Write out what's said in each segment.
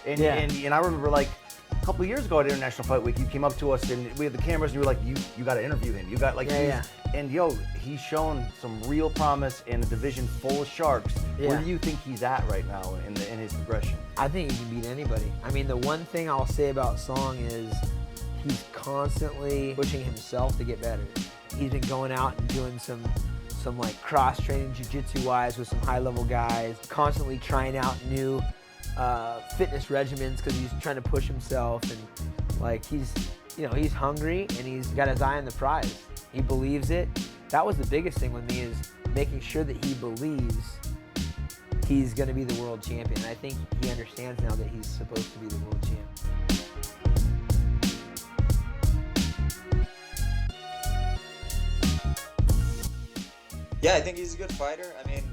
And I remember like a couple of years ago at International Fight Week, you came up to us and we had the cameras and you were like, you got to interview him. You got like, and he's shown some real promise in a division full of sharks. Yeah. Where do you think he's at right now in his progression? I think he can beat anybody. I mean, the one thing I'll say about Song is he's constantly pushing himself to get better. He's been going out and doing some like cross-training jiu-jitsu wise with some high-level guys, constantly trying out new fitness regimens because he's trying to push himself, and like he's hungry and he's got his eye on the prize. He believes it. That was the biggest thing with me, is making sure that he believes he's going to be the world champion. And I think he understands now that he's supposed to be the world champion. Yeah, I think he's a good fighter. I mean,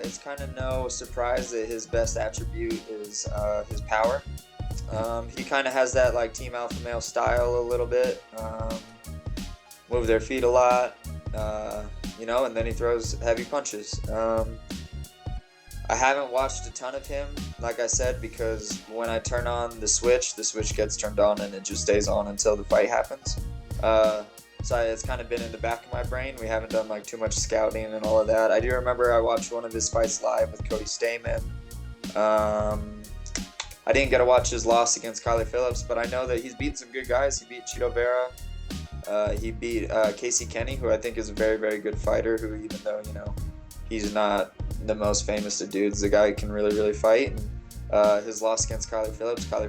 it's kind of no surprise that his best attribute is his power. He kind of has that like team alpha male style a little bit. Move their feet a lot, and then he throws heavy punches. I haven't watched a ton of him, like I said, because when I turn on the switch gets turned on and it just stays on until the fight happens. So it's kind of been in the back of my brain. We haven't done like too much scouting and all of that. I do remember I watched one of his fights live with Cory Sandhagen. I didn't get to watch his loss against Kyler Phillips, but I know that he's beaten some good guys. He beat Chito Vera. He beat Casey Kenny, who I think is a very, very good fighter, who even though, he's not the most famous of dudes, the guy can really, really fight. And his loss against Kyler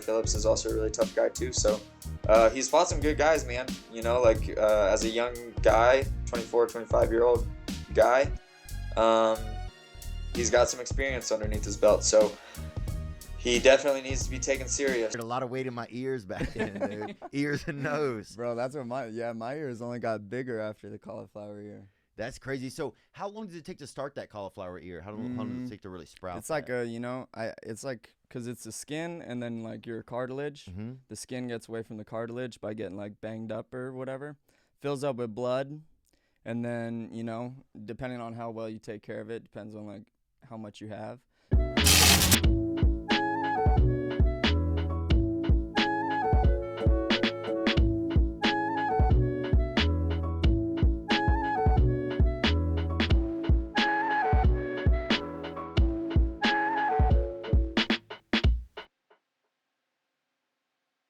Phillips is also a really tough guy too. So he's fought some good guys, man. As a young guy, 24, 25-year-old guy, he's got some experience underneath his belt. So he definitely needs to be taken serious. A lot of weight in my ears back then, dude. Ears and nose. Bro, that's what my ears only got bigger after the cauliflower ear. That's crazy. So how long does it take to start that cauliflower ear? How long does it take to really sprout? It's like it's like, because it's the skin and then like your cartilage. Mm-hmm. The skin gets away from the cartilage by getting like banged up or whatever. Fills up with blood. And then, depending on how well you take care of it, depends on like how much you have.